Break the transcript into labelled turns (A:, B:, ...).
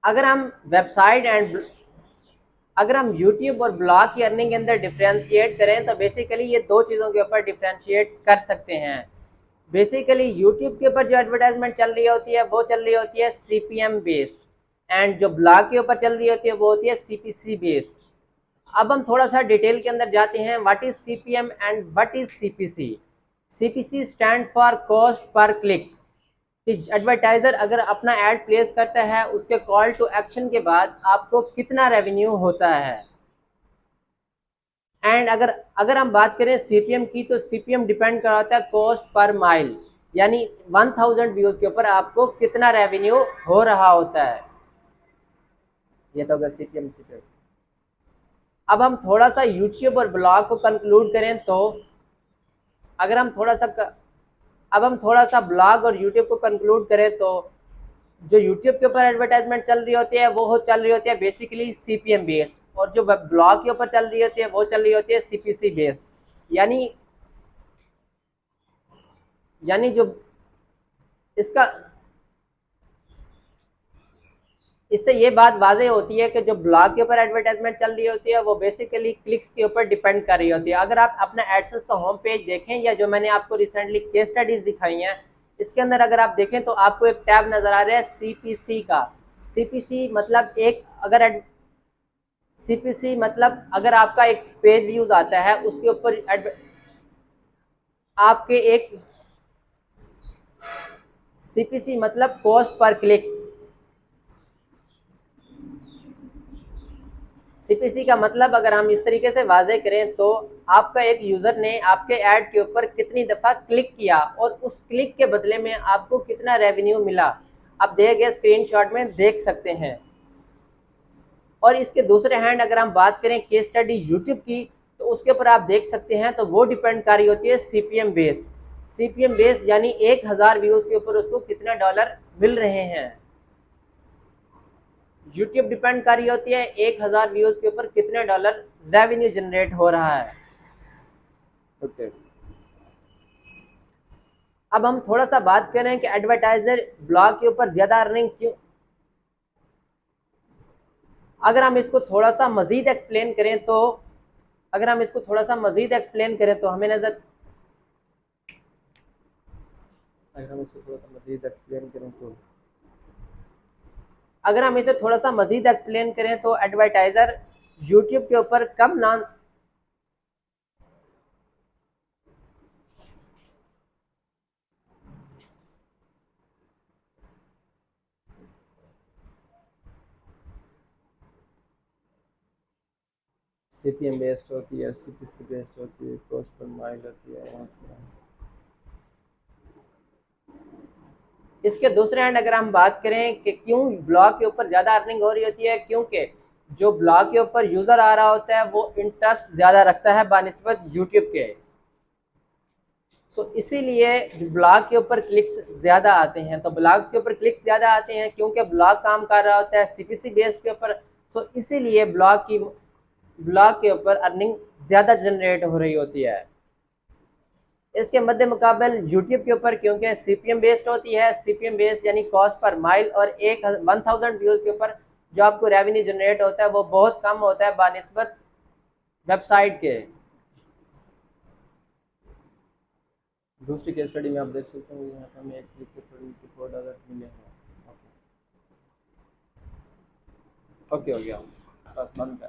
A: अगर हम website and अगर हम यूट्यूब और ब्लॉग की अर्निंग के अंदर डिफ्रेंशिएट करें तो बेसिकली ये दो चीज़ों के ऊपर डिफ्रेंशिएट कर सकते हैं। बेसिकली यूट्यूब के ऊपर जो एडवर्टाइजमेंट चल रही होती है वो चल रही होती है सीपीएम बेस्ड, एंड जो ब्लॉग के ऊपर चल रही होती है वो होती है सीपीसी बेस्ड। अब हम थोड़ा सा डिटेल के अंदर जाते हैं, what is CPM and what is CPC. CPC stand for cost per click. Advertiser अगर अपना एड प्लेस करता है उसके कॉल टू एक्शन के बाद आपको कितना रेवेन्यू होता है। एंड अगर हम बात करें सीपीएम की तो सीपीएम डिपेंड कराता है कॉस्ट पर माइल, यानी 1000 व्यूज के ऊपर आपको कितना रेवेन्यू हो रहा होता है। ये तो अगर सीपीएम सीपीएम। अब हम थोड़ा सा यूट्यूब और ब्लॉग को कंक्लूड करें तो अगर हम थोड़ा सा अब हम थोड़ा सा ब्लॉग और यूट्यूब को कंक्लूड करें तो जो यूट्यूब के ऊपर एडवर्टाइजमेंट चल रही होती है वो चल रही होती है बेसिकली सीपीएम बेस्ड, और जो ब्लॉग के ऊपर चल रही होती है वो चल रही होती है सीपीसी बेस्ड। यानी यानी जो इसका इससे ये बात वाज़ेह होती है कि जो ब्लॉग के ऊपर एडवर्टाइजमेंट चल रही होती है वो बेसिकली क्लिक्स के ऊपर डिपेंड कर रही होती है। अगर आप अपना एडसेंस का होम पेज देखें या जो मैंने आपको रिसेंटली केस स्टडीज दिखाई हैं, इसके अंदर अगर आप देखें तो आपको एक टैब नजर आ रहा है सीपीसी का। सीपीसी मतलब सीपीसी मतलब अगर आपका एक पेज व्यूज आता है उसके ऊपर आपके एक सीपीसी मतलब कॉस्ट पर क्लिक। सीपीसी का मतलब अगर हम इस तरीके से वाजे करें तो आपका एक यूजर ने आपके ऐड के ऊपर कितनी दफा क्लिक किया और उस क्लिक के बदले में आपको कितना रेवेन्यू मिला, आप दिए गए स्क्रीनशॉट में देख सकते हैं। और इसके दूसरे हैंड अगर हम बात करें केस स्टडी यूट्यूब की तो उसके ऊपर आप देख सकते हैं तो वो डिपेंड कर रही होती है सीपीएम बेस्ड। सीपीएम बेस्ड यानी 1000 व्यूज के ऊपर उसको कितना डॉलर मिल रहे हैं। यूट्यूब डिपेंड कर रही होती है 1000 व्यूज के ऊपर कितने डॉलर रेवेन्यू जनरेट हो रहा है। ओके। अब हम थोड़ा सा बात करें कि एडवर्टाइजर ब्लॉग के ऊपर ज्यादा अर्निंग क्यों। अगर हम इसको थोड़ा सा मजीद एक्सप्लेन करें तो अगर हम इसको थोड़ा सा मजीद एक्सप्लेन करें तो हमें नजर अगर हम इसको थोड़ा सा मजीद एक्सप्लेन करें तो अगर हम इसे थोड़ा सा मजीद एक्सप्लेन करें तो एडवर्टाइजर यूट्यूब के ऊपर कम नॉन सीपीएम बेस्ड होती है, सीपीसी बेस्ड होती है, कॉस्ट पर माइल होती है। इसके दूसरे हैंड अगर हम बात करें कि क्यों ब्लॉग के ऊपर ज़्यादा अर्निंग हो रही होती है, क्योंकि जो ब्लॉग के ऊपर यूज़र आ रहा होता है वो इंटरेस्ट ज़्यादा रखता है बानिस्बत यूट्यूब के। सो इसीलिए ब्लॉग के ऊपर क्लिक्स ज़्यादा आते हैं। तो ब्लॉग्स के ऊपर क्लिक्स ज़्यादा आते हैं क्योंकि ब्लॉग काम कर रहा होता है सीपीसी बेस के ऊपर। सो इसीलिए ब्लॉग के ऊपर अर्निंग ज़्यादा जनरेट हो रही होती है। इसके मध्य मुकाबल यूट्यूब के ऊपर क्योंकि सीपीएम बेस्ड होती है, सीपीएम बेस्ड यानी कॉस्ट पर माइल, और 1000 व्यूज के ऊपर जो आपको रेवेन्यू जनरेट होता है वो बहुत कम होता है बानिस्बत वेबसाइट के। दूसरी केस स्टडी में आप देख सकते हैं यहाँ पे हमें एक क्लिक के $4 मिले हैं। ओके, ओके हो गया, बस बंद कर।